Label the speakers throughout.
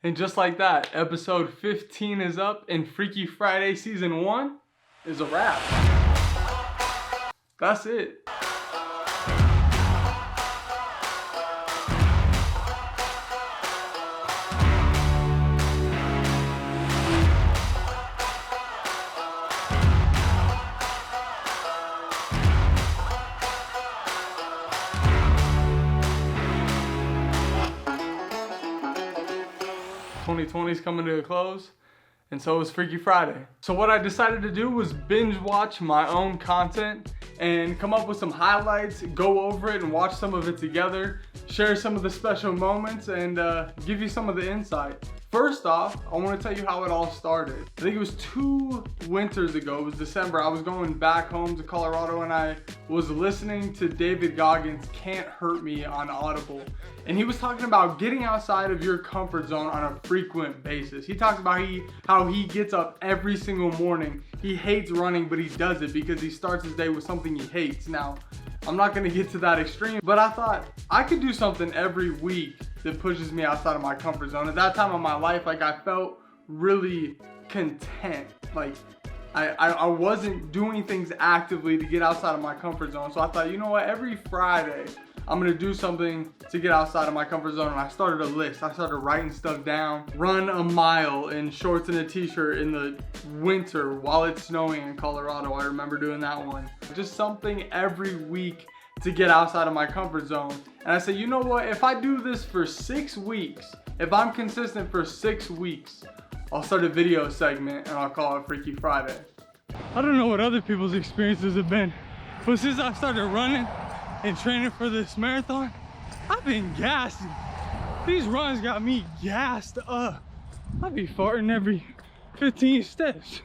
Speaker 1: And just like that, episode 15 is up and Freaky Friday season 1 is a wrap. That's it. is coming to a close, and so is Freaky Friday. So what I decided to do was binge watch my own content and come up with some highlights, go over it and watch some of it together, share some of the special moments, and give you some of the insight. First off, I want to tell you how it all started. I think it was 2 winters ago, it was December. I was going back home to Colorado and I was listening to David Goggins' Can't Hurt Me on Audible. And he was talking about getting outside of your comfort zone on a frequent basis. He talks about how he gets up every single morning. He hates running, but he does it because he starts his day with something he hates. Now, I'm not gonna get to that extreme, but I thought I could do something every week that pushes me outside of my comfort zone. At that time of my life, like, I felt really content. Like, I wasn't doing things actively to get outside of my comfort zone. So I thought, you know what, every Friday, I'm gonna do something to get outside of my comfort zone. And I started a list. I started writing stuff down. Run a mile in shorts and a t-shirt in the winter while it's snowing in Colorado. I remember doing that one. Just something every week to get outside of my comfort zone. And I said, you know what, if I do this for 6 weeks, if I'm consistent for 6 weeks, I'll start a video segment and I'll call it Freaky Friday. I don't know what other people's experiences have been, but since I started running and training for this marathon, I've been gassed. These runs got me gassed up. I be farting every 15 steps.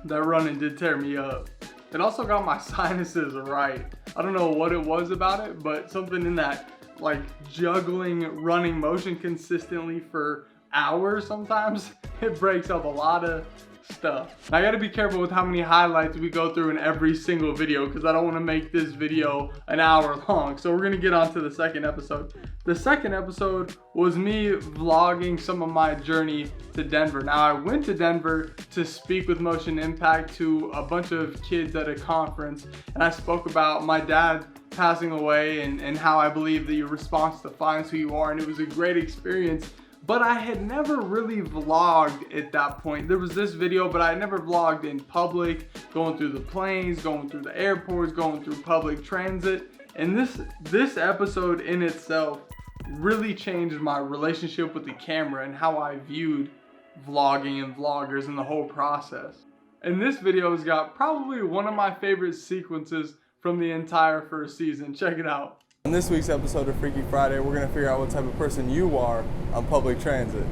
Speaker 1: That running did tear me up. It also got my sinuses right. I don't know what it was about it, but something in that, like, juggling running motion consistently for hours sometimes, it breaks up a lot of stuff. Now, I gotta be careful with how many highlights we go through in every single video because I don't want to make this video an hour long. So we're gonna get on to the second episode. The second episode was me vlogging some of my journey to Denver. Now, I went to Denver to speak with Motion Impact to a bunch of kids at a conference, and I spoke about my dad passing away and how I believe that your response defines who you are, and it was a great experience. But I had never really vlogged at that point. There was this video, but I had never vlogged in public, going through the planes, going through the airports, going through public transit. And this episode in itself really changed my relationship with the camera and how I viewed vlogging and vloggers and the whole process. And this video has got probably one of my favorite sequences from the entire first season. Check it out. In this week's episode of Freaky Friday, we're gonna figure out what type of person you are on public transit.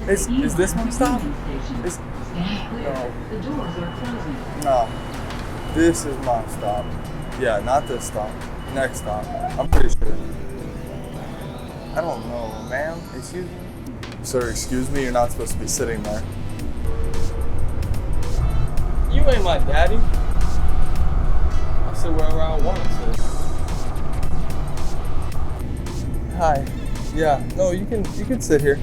Speaker 1: Is this one stop? No. The doors are closing. No. This is my stop. Yeah, not this stop. Next stop. I'm pretty sure. I don't know, ma'am. Excuse me? Sir, excuse me, you're not supposed to be sitting there. You ain't my daddy. I'll sit wherever I want to sit. Hi. Yeah, no, you can sit here.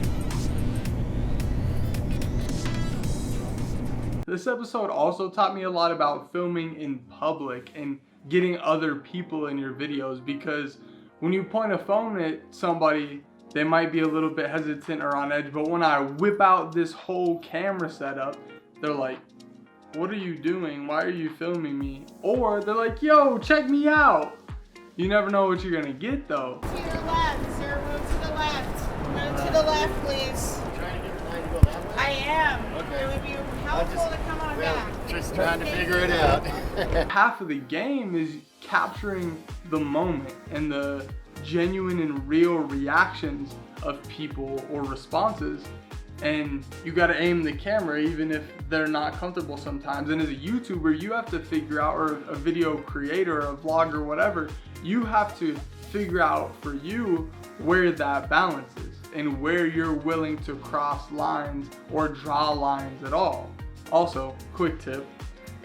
Speaker 1: This episode also taught me a lot about filming in public and getting other people in your videos, because when you point a phone at somebody, they might be a little bit hesitant or on edge, but when I whip out this whole camera setup, they're like, what are you doing? Why are you filming me? Or they're like, yo, check me out. You never know what you're gonna get though.
Speaker 2: To your left, sir, move to the left. Move to the left, please.
Speaker 3: Trying to get the line to go that way?
Speaker 2: I am.
Speaker 3: Okay.
Speaker 2: It would be helpful to come on back.
Speaker 3: Just trying to figure it out.
Speaker 1: Half of the game is capturing the moment and the genuine and real reactions of people or responses. and you got to aim the camera even if they're not comfortable sometimes. And as a YouTuber, you have to figure out, or a video creator, a vlogger, whatever, you have to figure out for you where that balance is and where you're willing to cross lines or draw lines at all. Also, quick tip,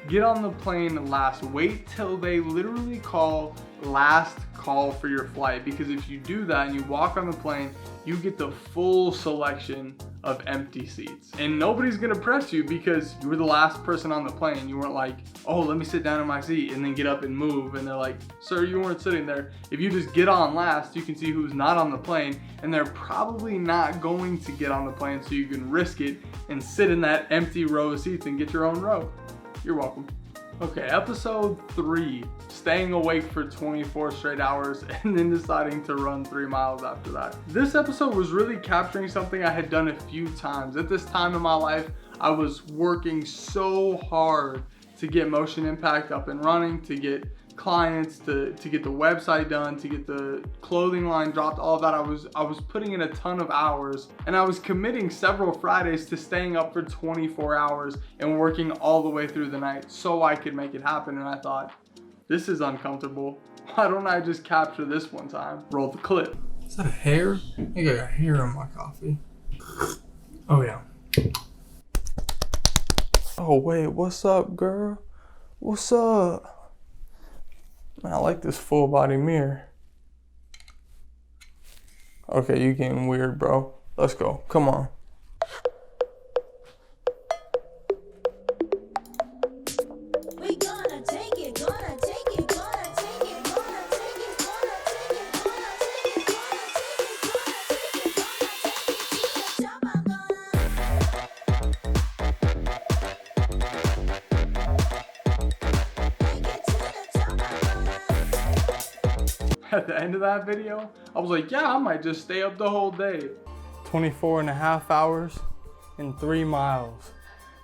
Speaker 1: get on the plane last. Wait till they literally call last call for your flight, because if you do that and you walk on the plane, you get the full selection of empty seats. And nobody's gonna press you because you were the last person on the plane. You weren't like, oh, let me sit down in my seat and then get up and move. And they're like, sir, you weren't sitting there. If you just get on last, you can see who's not on the plane, and they're probably not going to get on the plane, so you can risk it and sit in that empty row of seats and get your own row. You're welcome. Okay, episode 3, staying awake for 24 straight hours and then deciding to run 3 miles after that. This episode was really capturing something I had done a few times. At this time in my life, I was working so hard to get Motion Impact up and running, to get clients, to get the website done, to get the clothing line dropped, all of that. I was putting in a ton of hours, and I was committing several Fridays to staying up for 24 hours and working all the way through the night so I could make it happen. And I thought, this is uncomfortable. Why don't I just capture this one time? Roll the clip. Is that a hair? I think I got hair in my coffee. Oh yeah. Oh wait, what's up, girl? What's up? Man, I like this full body mirror. Okay, you getting weird, bro. Let's go. Come on.
Speaker 4: We gonna take it, gonna take it, gonna take it, gonna take it, gonna take it, gonna take it, gonna take it, gonna take
Speaker 1: At the end of that video, I was like, yeah, I might just stay up the whole day. 24 and a half hours and 3 miles.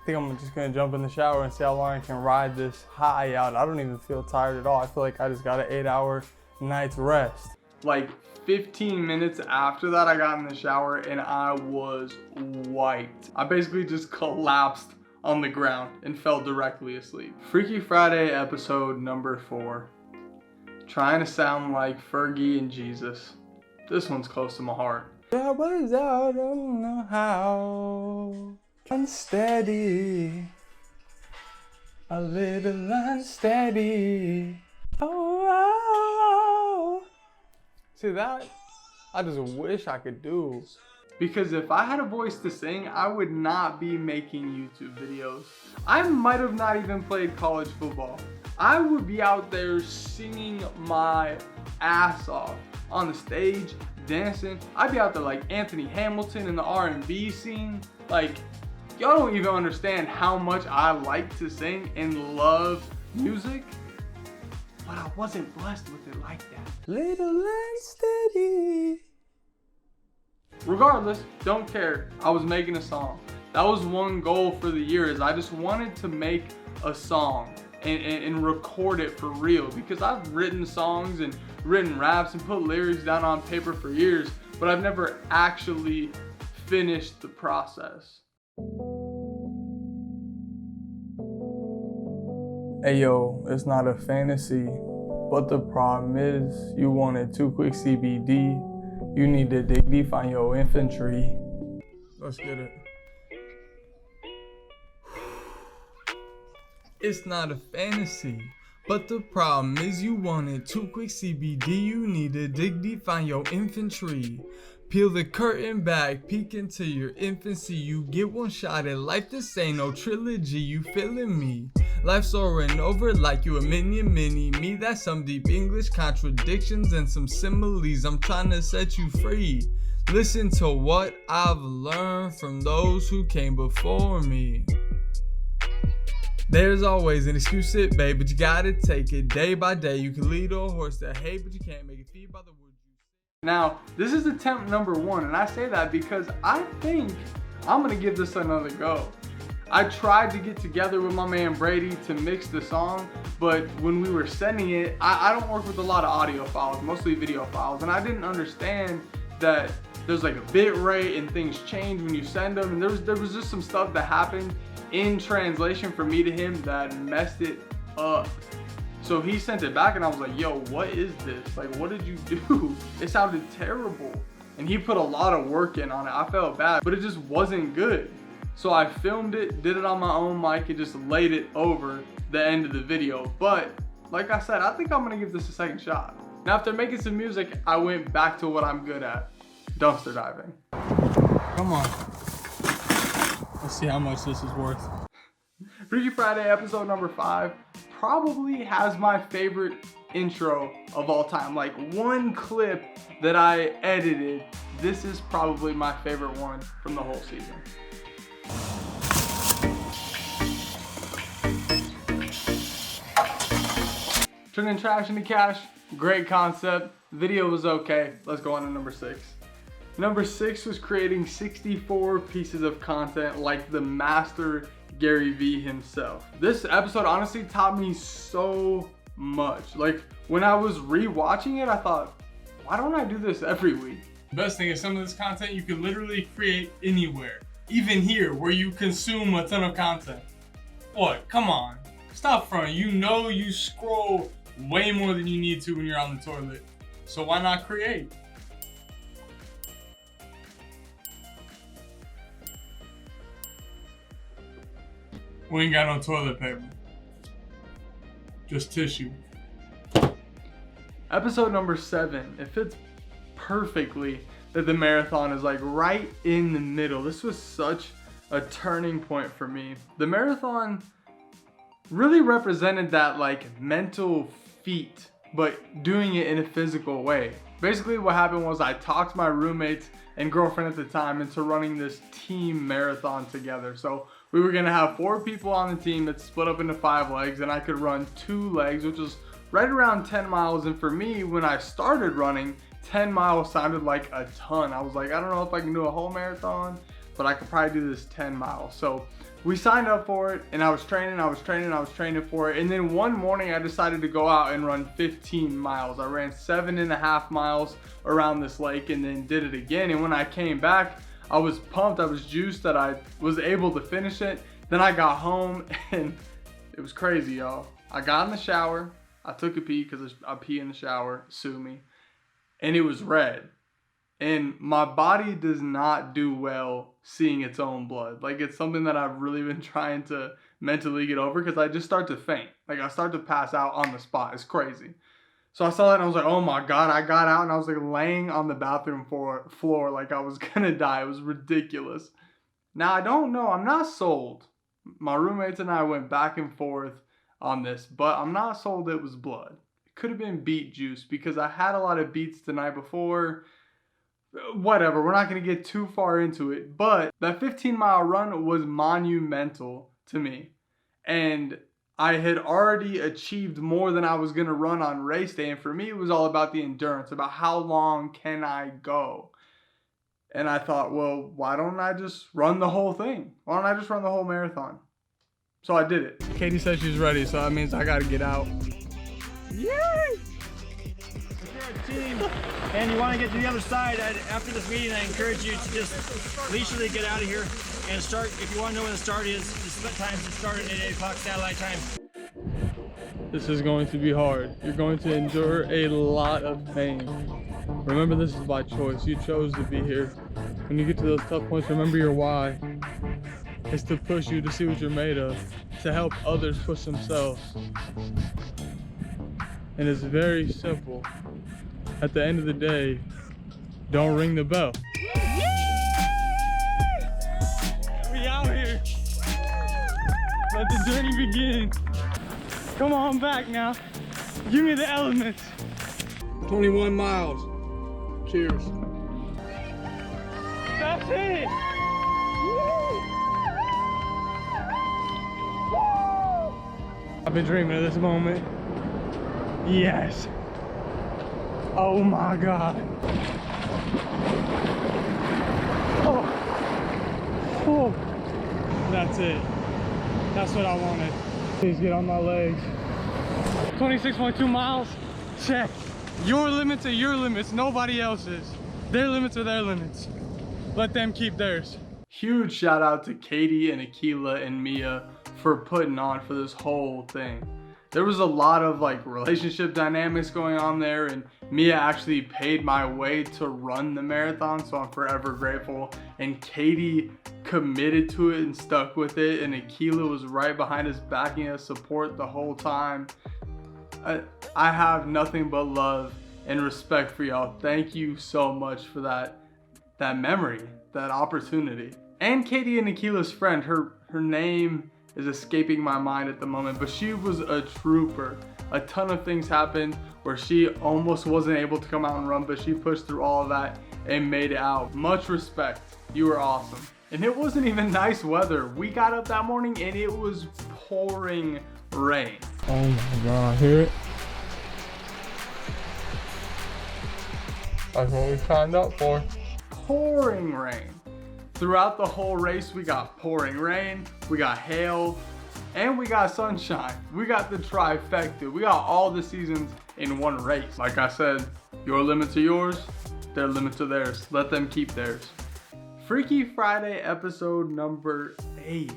Speaker 1: I think I'm just gonna jump in the shower and see how long I can ride this high out. I don't even feel tired at all. I feel like I just got an 8-hour night's rest. Like 15 minutes after that, I got in the shower and I was wiped. I basically just collapsed on the ground and fell directly asleep. Freaky Friday episode number 4. Trying to sound like Fergie and Jesus. This one's close to my heart. I was out on the how. Unsteady. A little unsteady. Oh. See that? I just wish I could do. Because if I had a voice to sing, I would not be making YouTube videos. I might have not even played college football. I would be out there singing my ass off on the stage, dancing. I'd be out there like Anthony Hamilton in the R&B scene. Like, y'all don't even understand how much I like to sing and love music, but I wasn't blessed with it like that. Little unsteady. Regardless, don't care. I was making a song. That was one goal for the year, is I just wanted to make a song and record it for real, because I've written songs and written raps and put lyrics down on paper for years, but I've never actually finished the process. Hey yo, it's not a fantasy, but the problem is you wanted too quick CBD. You need to dig deep on your infantry. Let's get it. It's not a fantasy, but the problem is you wanted too quick CBD. You need to dig deep on your infantry. Peel the curtain back, peek into your infancy. You get one shot at life, this ain't no trilogy. You feeling me? Life's soaring over like you a mini me. That's some deep English contradictions and some similes. I'm trying to set you free. Listen to what I've learned from those who came before me. There's always an excuse, it, babe, but you gotta take it day by day. You can lead a horse to hay, but you can't make it feed by the wood. Now, this is attempt number 1, and I say that because I think I'm gonna give this another go. I tried to get together with my man Brady to mix the song, but when we were sending it, I don't work with a lot of audio files, mostly video files, and I didn't understand that there's like a bit rate and things change when you send them, and there was just some stuff that happened in translation from me to him that messed it up. So he sent it back and I was like, yo, what is this? Like, what did you do? It sounded terrible. And he put a lot of work in on it. I felt bad, but it just wasn't good. So I filmed it, did it on my own mic, and just laid it over the end of the video. But like I said, I think I'm gonna give this a second shot. Now, after making some music, I went back to what I'm good at, dumpster diving. Come on. Let's see how much this is worth. Freaky Friday episode number 5 probably has my favorite intro of all time. Like, one clip that I edited, this is probably my favorite one from the whole season. Turning trash into cash, great concept. Video was okay. Let's go on to number 6. Number 6 was creating 64 pieces of content like the master Gary Vee himself. This episode honestly taught me so much. Like, when I was re-watching it, I thought, why don't I do this every week? The best thing is some of this content you can literally create anywhere. Even here, where you consume a ton of content. What? Come on. Stop fronting. You know you scroll way more than you need to when you're on the toilet. So why not create? We ain't got no toilet paper. Just tissue. Episode number 7. It fits perfectly that the marathon is like right in the middle. This was such a turning point for me. The marathon really represented that like mental feat, but doing it in a physical way. Basically what happened was I talked my roommates and girlfriend at the time into running this team marathon together. So we were gonna have 4 people on the team that split up into 5 legs, and I could run 2 legs, which was right around 10 miles. And for me, when I started running, 10 miles sounded like a ton. I was like, I don't know if I can do a whole marathon, but I could probably do this 10 miles. So we signed up for it, and I was training for it. And then one morning I decided to go out and run 15 miles. I ran 7.5 miles around this lake and then did it again. And when I came back, I was pumped, I was juiced that I was able to finish it. Then I got home and it was crazy, y'all. I got in the shower, I took a pee because I pee in the shower, sue me. And it was red. And my body does not do well seeing its own blood. Like, it's something that I've really been trying to mentally get over, because I just start to faint. Like, I start to pass out on the spot. It's crazy. So I saw that and I was like, oh my God. I got out and I was like laying on the bathroom floor like I was gonna die. It was ridiculous. Now, I don't know. I'm not sold. My roommates and I went back and forth on this, but I'm not sold it was blood. It could have been beet juice because I had a lot of beets the night before. Whatever, we're not going to get too far into it, but that 15-mile run was monumental to me. And I had already achieved more than I was going to run on race day. And for me, it was all about the endurance, about how long can I go? And I thought, well, why don't I just run the whole thing? Why don't I just run the whole marathon? So I did it. Katie said she's ready, so that means I got to get out. Yay!
Speaker 5: If you're a team and you want to get to the other side, after this meeting, I encourage you to just leisurely get out of here and start. If you want to know when the start is, the split times to start at 8 o'clock satellite time.
Speaker 1: This is going to be hard. You're going to endure a lot of pain. Remember, this is by choice. You chose to be here. When you get to those tough points, remember your why. It's to push you to see what you're made of, to help others push themselves. And it's very simple. At the end of the day, don't ring the bell. We out here. Let the journey begin. Come on back now. Give me the elements. 21 miles. Cheers. That's it. I've been dreaming of this moment. Yes. Oh my God. Oh. That's it. That's what I wanted. Please get on my legs. 26.2 miles. Check. Your limits are your limits, nobody else's. Their limits are their limits. Let them keep theirs. Huge shout out to Katie and Akila and Mia for putting on for this whole thing. There was a lot of like relationship dynamics going on there, and Mia actually paid my way to run the marathon, so I'm forever grateful. And Katie committed to it and stuck with it, and Akila was right behind us, backing us, support the whole time. I have nothing but love and respect for y'all. Thank you so much for that memory, that opportunity. And Katie and Akila's friend, her name is escaping my mind at the moment, but she was a trooper. A ton of things happened where she almost wasn't able to come out and run, but she pushed through all of that and made it out. Much respect. You were awesome. And it wasn't even nice weather. We got up that morning and it was pouring rain. Oh my God, hear it? That's what we signed up for. Pouring rain. Throughout the whole race, we got pouring rain, we got hail, and we got sunshine. We got the trifecta. We got all the seasons in one race. Like I said, your limits are yours, their limits are theirs. Let them keep theirs. Freaky Friday episode number 8.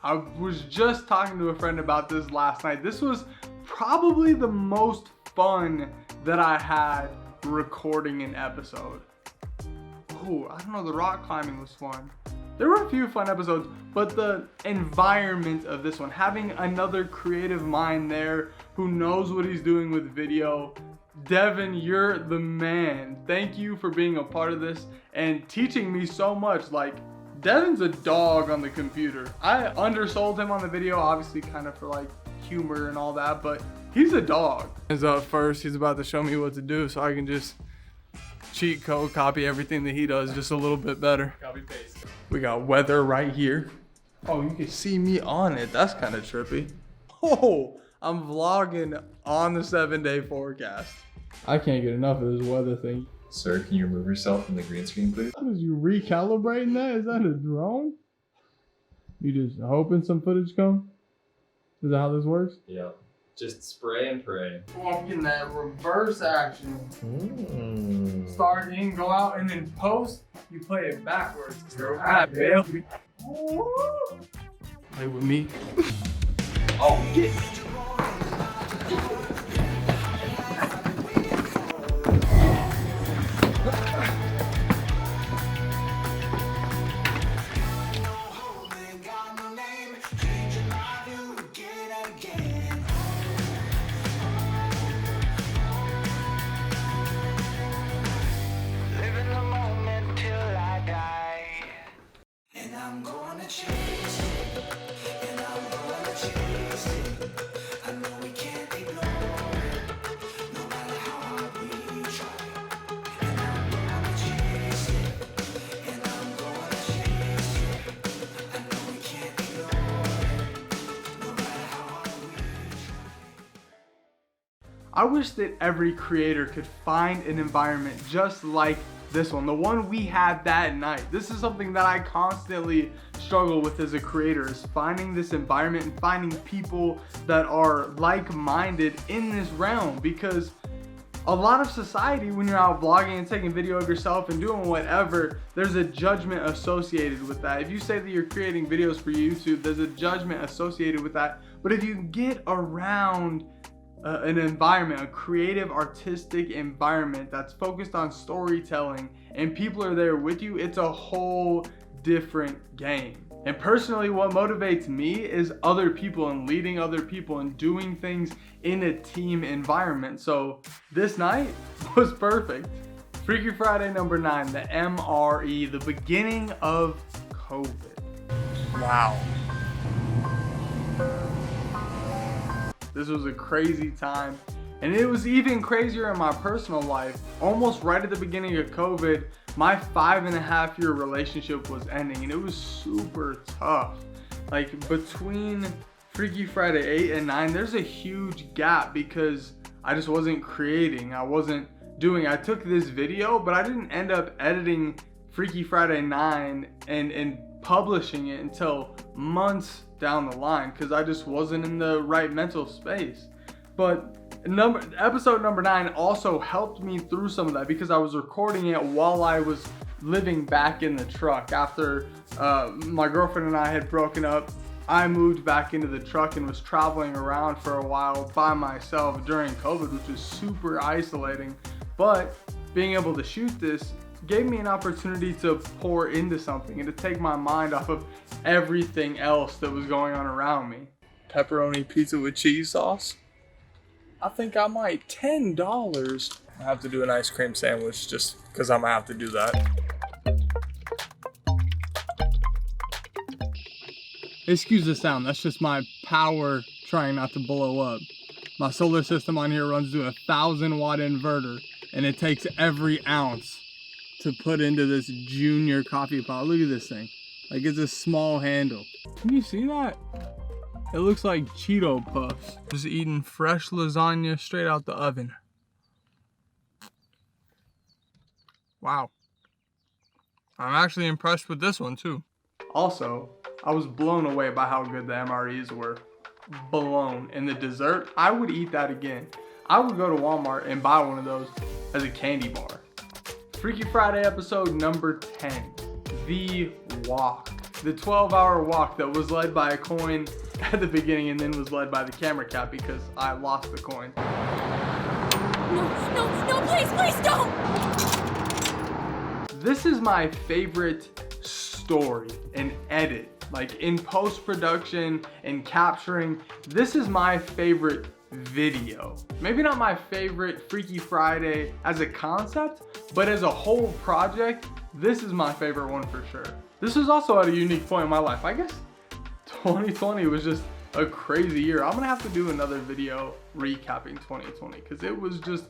Speaker 1: I was just talking to a friend about this last night. This was probably the most fun that I had recording an episode. Oh, I don't know, the rock climbing was fun. There were a few fun episodes, but the environment of this one, having another creative mind there who knows what he's doing with video. Devin, you're the man. Thank you for being a part of this and teaching me so much. Like, Devin's a dog on the computer. I undersold him on the video, obviously kind of for like humor and all that, but he's a dog. As up first, he's about to show me what to do so I can just cheat code, copy everything that he does just a little bit better.
Speaker 3: Copy paste.
Speaker 1: We got weather right here. Oh, you can see me on it. That's kind of trippy. Oh, I'm vlogging on the 7-day forecast. I can't get enough of this weather thing.
Speaker 6: Sir, can you remove yourself from the green screen, please?
Speaker 1: What is you recalibrating that? Is that a drone? You just hoping some footage come? Is that how this works?
Speaker 6: Yeah. Just spray and pray.
Speaker 1: Oh, I'm getting that reverse action. Start in, go out, and then post, you play it backwards. Baby. Play with me. Oh, get it. I wish that every creator could find an environment just like this one, the one we had that night. This is something that I constantly struggle with as a creator, is finding this environment and finding people that are like-minded in this realm, because a lot of society, when you're out vlogging and taking video of yourself and doing whatever, there's a judgment associated with that. If you say that you're creating videos for YouTube, there's a judgment associated with that. But if you get around an environment, a creative, artistic environment that's focused on storytelling and people are there with you, it's a whole different game. And personally, what motivates me is other people and leading other people and doing things in a team environment. So this night was perfect. Freaky Friday number 9, the MRE, the beginning of COVID. Wow. This was a crazy time, and it was even crazier in my personal life. Almost right at the beginning of COVID, my 5.5-year relationship was ending, and it was super tough. Like, between Freaky Friday 8 and 9, there's a huge gap because I just wasn't creating. I took this video, but I didn't end up editing Freaky Friday 9 and publishing it until months down the line, because I just wasn't in the right mental space. But episode number 9 also helped me through some of that because I was recording it while I was living back in the truck. After my girlfriend and I had broken up, I moved back into the truck and was traveling around for a while by myself during COVID, which was super isolating. But being able to shoot this gave me an opportunity to pour into something and to take my mind off of everything else that was going on around me. Pepperoni pizza with cheese sauce? I think I might. $10. I have to do an ice cream sandwich just because I'm gonna have to do that. Excuse the sound, that's just my power trying not to blow up. My solar system on here runs to a 1,000-watt inverter, and it takes every ounce to put into this junior coffee pot. Look at this thing. Like, it's a small handle. Can you see that? It looks like Cheeto Puffs. Just eating fresh lasagna straight out the oven. Wow. I'm actually impressed with this one too. Also, I was blown away by how good the MREs were. Blown. And the dessert, I would eat that again. I would go to Walmart and buy one of those as a candy bar. Freaky Friday episode number 10, The Walk. The 12-hour walk that was led by a coin at the beginning and then was led by the camera cat because I lost the coin.
Speaker 4: No, please don't!
Speaker 1: This is my favorite story and edit. Like in post-production and capturing, this is my favorite video. Maybe not my favorite Freaky Friday as a concept, but as a whole project, this is my favorite one for sure. This was also at a unique point in my life. I guess 2020 was just a crazy year. I'm gonna have to do another video recapping 2020 because it was just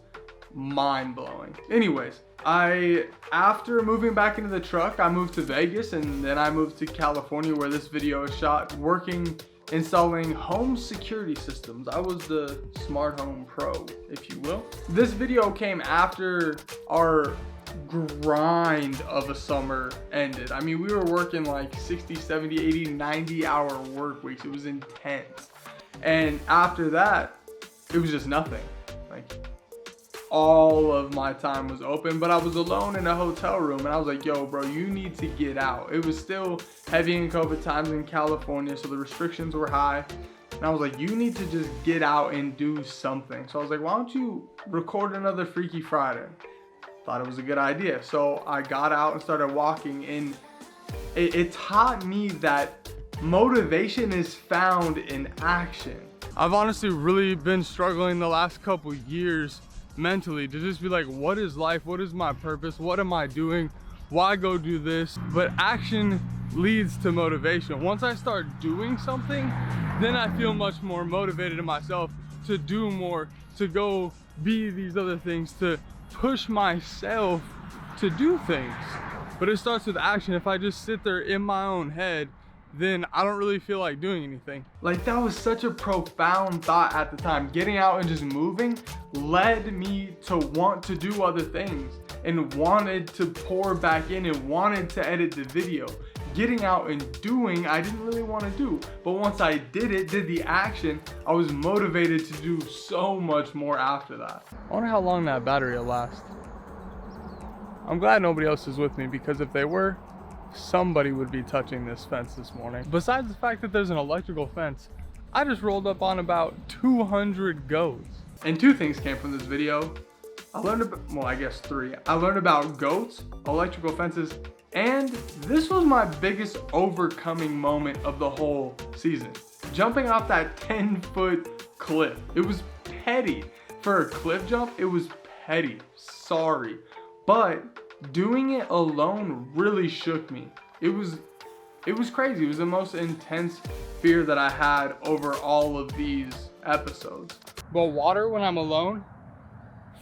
Speaker 1: mind-blowing. Anyways, after moving back into the truck, I moved to Vegas and then I moved to California where this video is shot, working installing home security systems. I was the smart home pro, if you will. This video came after our grind of a summer ended. I mean, we were working like 60, 70, 80, 90 hour work weeks. It was intense. And after that, it was just nothing. Like, all of my time was open, but I was alone in a hotel room and I was like, yo, bro, you need to get out. It was still heavy in COVID times in California, so the restrictions were high. And I was like, you need to just get out and do something. So I was like, why don't you record another Freaky Friday? Thought it was a good idea. So I got out and started walking, and it taught me that motivation is found in action. I've honestly really been struggling the last couple years mentally to just be like, what is life? What is my purpose? What am I doing? Why go do this? But action leads to motivation. Once I start doing something, then I feel much more motivated in myself to do more, to go be these other things, to push myself to do things. But it starts with action. If I just sit there in my own head, then I don't really feel like doing anything. Like, that was such a profound thought at the time. Getting out and just moving led me to want to do other things and wanted to pour back in and wanted to edit the video. Getting out and doing, I didn't really want to do. But once I did the action, I was motivated to do so much more after that. I wonder how long that battery will last. I'm glad nobody else is with me, because if they were, somebody would be touching this fence this morning. Besides the fact that there's an electrical fence, I just rolled up on about 200 goats. And 2 things came from this video. I learned about, well, I guess 3. I learned about goats, electrical fences, and this was my biggest overcoming moment of the whole season. Jumping off that 10-foot cliff. It was petty. For a cliff jump, it was petty. Sorry. But doing it alone really shook me. It was crazy. It was the most intense fear that I had over all of these episodes. But water when I'm alone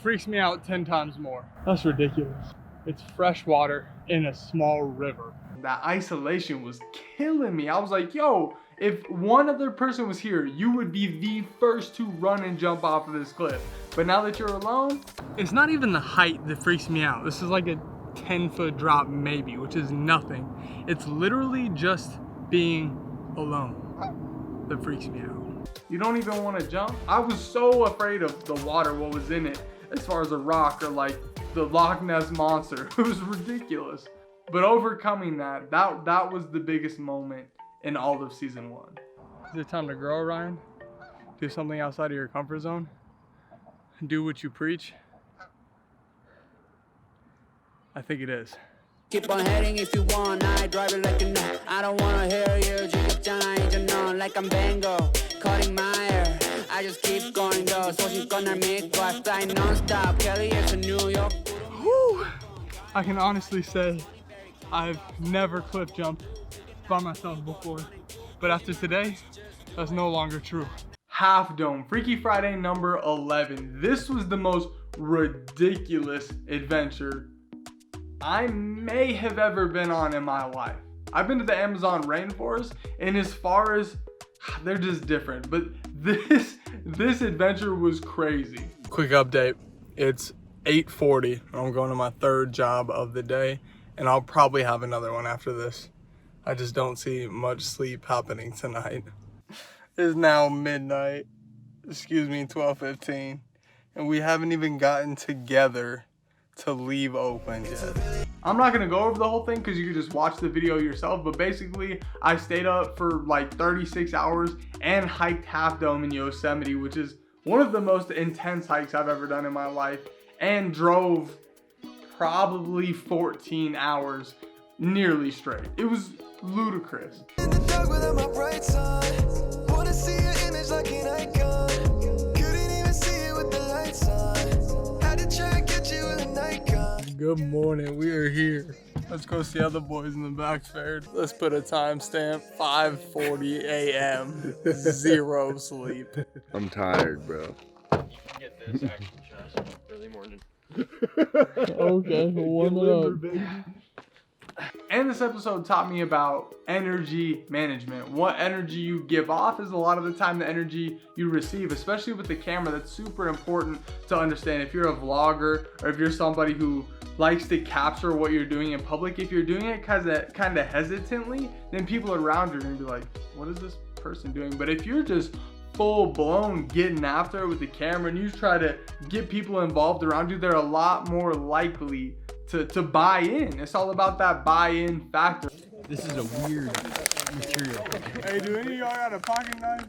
Speaker 1: freaks me out 10 times more. That's ridiculous. It's fresh water in a small river. That isolation was killing me. I was like, yo, if one other person was here, you would be the first to run and jump off of this cliff. But now that you're alone, it's not even the height that freaks me out. This is like a 10-foot drop maybe, which is nothing. It's literally just being alone that freaks me out. You don't even want to jump? I was so afraid of the water, what was in it, as far as a rock or like the Loch Ness Monster. It was ridiculous. But overcoming that was the biggest moment in all of season 1. Is it time to grow, Ryan? Do something outside of your comfort zone? Do what you preach? I think it is.
Speaker 7: Keep on heading if you want, I drive it like a no. I don't wanna hear you, just you know, like I'm Bango, cutting my hair. I just keep going though, so she's gonna make us fly non-stop. Kelly, it's a New York.
Speaker 1: Whew. I can honestly say I've never cliff jumped by myself before, but after today, that's no longer true. Half Dome, Freaky Friday number 11. This was the most ridiculous adventure I may have ever been on in my life. I've been to the Amazon rainforest, and as far as, they're just different, but this adventure was crazy. Quick update, it's 8:40, I'm going to my 3rd job of the day, and I'll probably have another one after this. I just don't see much sleep happening tonight. It's now midnight, 12:15, and we haven't even gotten together to leave Oakland yet. I'm not gonna go over the whole thing because you can just watch the video yourself, but basically I stayed up for like 36 hours and hiked Half Dome in Yosemite, which is one of the most intense hikes I've ever done in my life, and drove probably 14 hours nearly straight. It was ludicrous.
Speaker 8: In the dark without my bright side, wanna see your image like an icon. Couldn't even see it with the lights on. Had to try and get you with a Nikon.
Speaker 1: Good morning, we are here. Let's go see how the boys in the back fared. Let's put a timestamp, 5:40 a.m. 0 sleep.
Speaker 9: I'm tired, bro.
Speaker 5: You can get this action shot early morning.
Speaker 1: Okay, warm it up. And this episode taught me about energy management. What energy you give off is a lot of the time the energy you receive, especially with the camera. That's super important to understand. If you're a vlogger or if you're somebody who likes to capture what you're doing in public, if you're doing it kind of hesitantly, then people around you are gonna be like, what is this person doing? But if you're just full blown getting after it with the camera and you try to get people involved around you, they're a lot more likely to buy in. It's all about that buy-in factor.
Speaker 5: This is a weird material.
Speaker 1: Hey, do any of y'all got a pocket knife?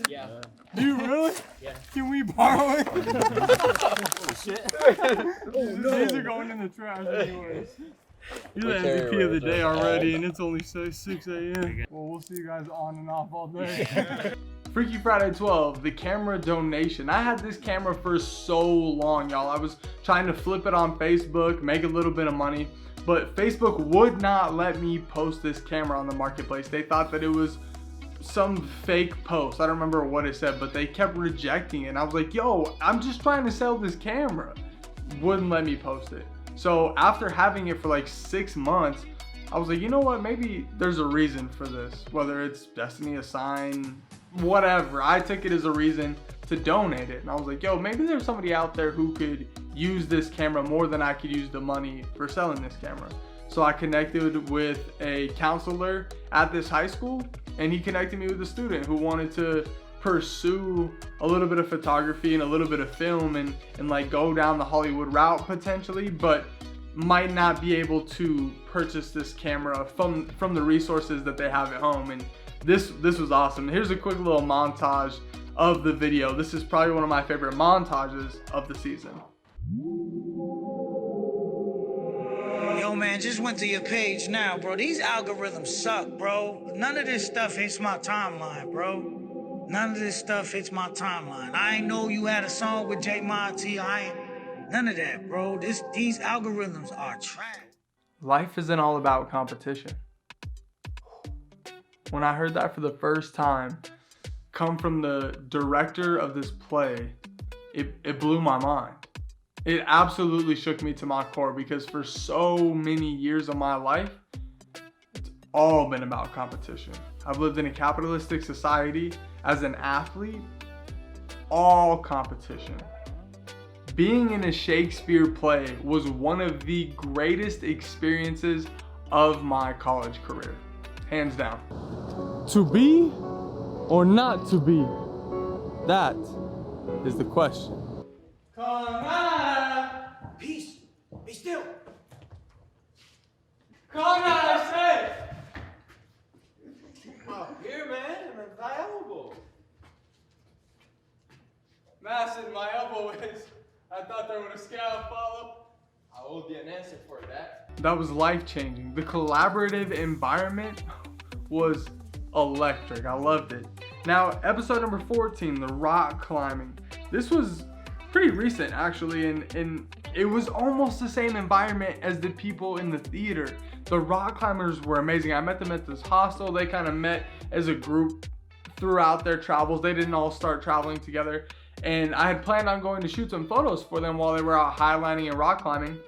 Speaker 3: Yeah.
Speaker 1: Do you really?
Speaker 3: Yeah.
Speaker 1: Can we borrow it?
Speaker 3: Oh shit.
Speaker 1: These are going in the trash anyways. You're the MVP of the day already, and it's only 6 a.m. Well, we'll see you guys on and off all day. Freaky Friday 12, the camera donation. I had this camera for so long, y'all. I was trying to flip it on Facebook, make a little bit of money, but Facebook would not let me post this camera on the marketplace. They thought that it was some fake post. I don't remember what it said, but they kept rejecting it. And I was like, yo, I'm just trying to sell this camera. Wouldn't let me post it. So after having it for like 6 months, I was like, you know what, maybe there's a reason for this, whether it's destiny, a sign, whatever. I took it as a reason to donate it. And I was like, yo, maybe there's somebody out there who could use this camera more than I could use the money for selling this camera. So I connected with a counselor at this high school, and he connected me with a student who wanted to pursue a little bit of photography and a little bit of film and like go down the Hollywood route potentially, but might not be able to purchase this camera from the resources that they have at home. And this was awesome. Here's a quick little montage of the video. This is probably one of my favorite montages of the season.
Speaker 10: Yo, man, just went to your page now, bro. These algorithms suck, bro. None of this stuff hits my timeline, bro. None of this stuff hits my timeline. I ain't know you had a song with J Monty. None of that, bro. These algorithms are trash.
Speaker 1: Life isn't all about competition. When I heard that for the first time come from the director of this play, it blew my mind. It absolutely shook me to my core, because for so many years of my life, it's all been about competition. I've lived in a capitalistic society as an athlete, all competition. Being in a Shakespeare play was one of the greatest experiences of my college career, hands down. To be or not to be, That is the question. Come on!
Speaker 10: Peace. Be still.
Speaker 1: Come on, I said!
Speaker 3: Oh, here, man. I'm available.
Speaker 1: Massive, my elbow is. I thought there was a scale follow.
Speaker 3: I owe you an answer for that.
Speaker 1: That was life-changing. The collaborative environment was electric. I loved it. Now, episode number 14, the rock climbing. This was pretty recent, actually, and it was almost the same environment as the people in the theater. The rock climbers were amazing. I met them at this hostel. They kind of met as a group throughout their travels. They didn't all start traveling together. And I had planned on going to shoot some photos for them while they were out highlining and rock climbing.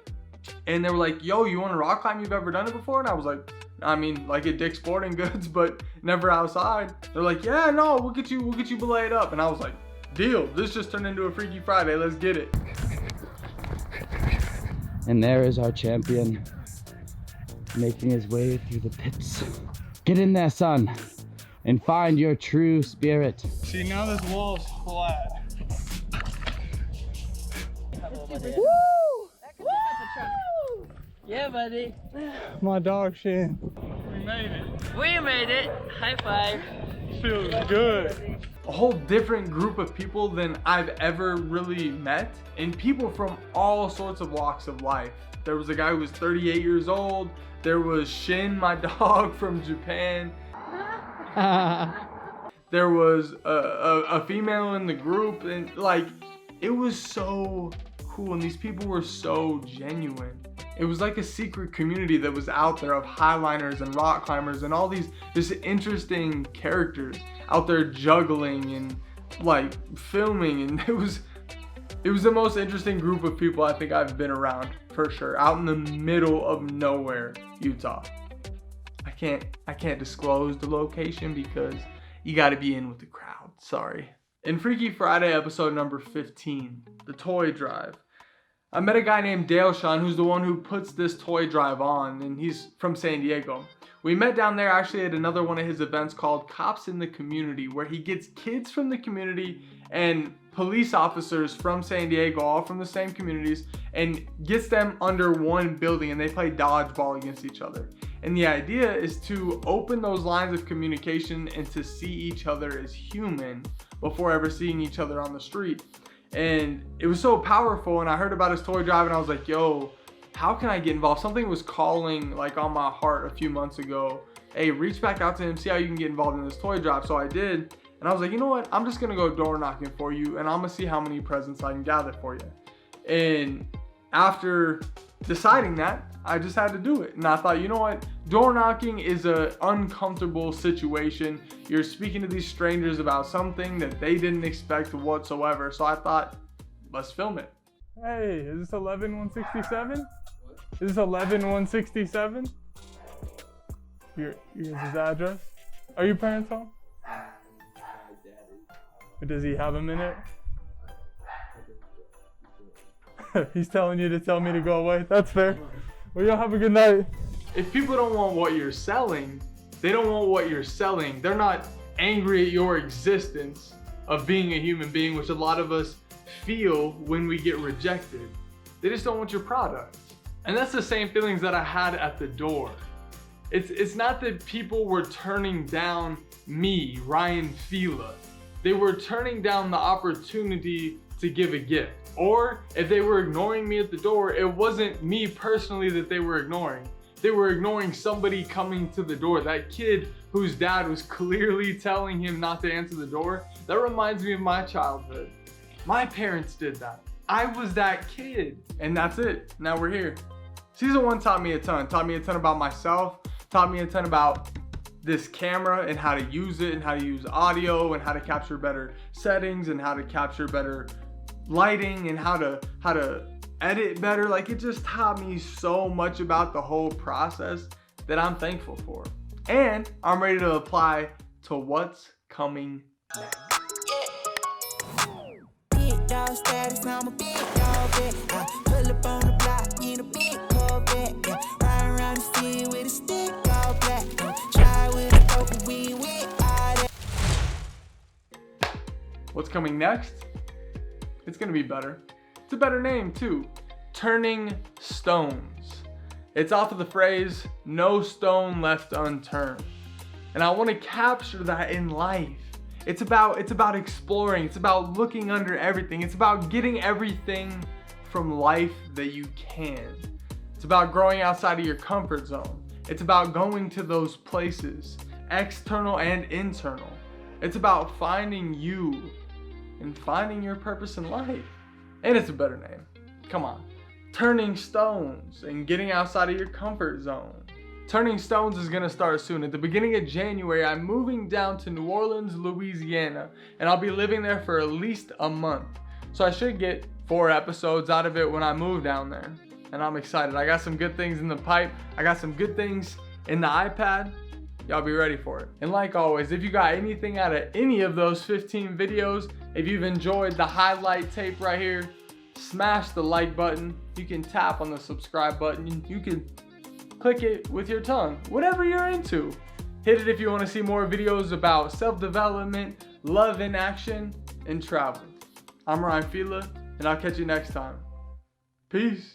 Speaker 1: And they were like, yo, you want to rock climb? You've ever done it before? And I was like, I mean, like at Dick's Sporting Goods, but never outside. They're like, yeah, no, we'll get you belayed up. And I was like, deal. This just turned into a Freaky Friday. Let's get it.
Speaker 7: And there is our champion, making his way through the pits. Get in there, son, and find your true spirit.
Speaker 1: See, now this wall's flat.
Speaker 3: Yeah, buddy.
Speaker 1: My dog, Shane. We made it.
Speaker 3: We made it. High five.
Speaker 1: Feels good. A whole different group of people than I've ever really met, and people from all sorts of walks of life. There was a guy who was 38 years old. There was Shin, my dog from Japan. There was a female in the group, and like, it was so cool, and these people were so genuine. It was like a secret community that was out there of highliners and rock climbers and all these just interesting characters out there juggling and like filming, and it was the most interesting group of people I think I've been around, for sure. Out in the middle of nowhere, Utah. I can't disclose the location because you got to be in with the crowd. Sorry. In Freaky Friday episode number 15, the toy drive, I met a guy named Dale Sean, who's the one who puts this toy drive on, and he's from San Diego. We met down there actually at another one of his events called Cops in the Community, where he gets kids from the community and police officers from San Diego, all from the same communities, and gets them under one building, and they play dodgeball against each other. And the idea is to open those lines of communication and to see each other as human before ever seeing each other on the street. And it was so powerful, and I heard about his toy drive and I was like, yo, how can I get involved? Something was calling like on my heart a few months ago. Hey, reach back out to him, see how you can get involved in this toy drive. So I did, and I was like, you know what? I'm just gonna go door knocking for you, and I'm gonna see how many presents I can gather for you. And after deciding that, I just had to do it. And I thought, you know what? Door knocking is an uncomfortable situation. You're speaking to these strangers about something that they didn't expect whatsoever. So I thought, let's film it. Hey, is this 11167? Is this 11167? Here's his address. Are your parents home? Does he have a minute? He's telling you to tell me to go away. That's fair. Well, y'all have a good night. If people don't want what you're selling, they don't want what you're selling. They're not angry at your existence of being a human being, which a lot of us feel when we get rejected. They just don't want your product. And that's the same feelings that I had at the door. It's not that people were turning down me, Ryan Fila. They were turning down the opportunity to give a gift. Or if they were ignoring me at the door, it wasn't me personally that they were ignoring. They were ignoring somebody coming to the door. That kid whose dad was clearly telling him not to answer the door, that reminds me of my childhood. My parents did that. I was that kid. And that's it. Now we're here. Season 1 taught me a ton. Taught me a ton about myself. Taught me a ton about this camera and how to use it and how to use audio and how to capture better settings and how to capture better lighting and how to edit better. Like, it just taught me so much about the whole process that I'm thankful for. And I'm ready to apply to what's coming next.
Speaker 8: Big dog status, I'm a big dog vet. I pull up on the block in a big Corvette. Yeah. Ride around the city with a stick all black. Try with a poker, we with all that.
Speaker 1: What's coming next? It's gonna be better. It's a better name too. Turning Stones. It's off of the phrase, no stone left unturned. And I want to capture that in life. It's about exploring. It's about looking under everything. It's about getting everything from life that you can. It's about growing outside of your comfort zone. It's about going to those places, external and internal. It's about finding you and finding your purpose in life. And it's a better name. Come on. Turning Stones and getting outside of your comfort zone. Turning Stones is gonna start soon. At the beginning of January, I'm moving down to New Orleans, Louisiana, and I'll be living there for at least a month. So I should get 4 episodes out of it when I move down there. And I'm excited. I got some good things in the pipe. I got some good things in the iPad. Y'all be ready for it. And like always, if you got anything out of any of those 15 videos, if you've enjoyed the highlight tape right here, smash the like button. You can tap on the subscribe button. You can click it with your tongue, whatever you're into. Hit it if you want to see more videos about self-development, love in action, and travel. I'm Fila, and I'll catch you next time. Peace.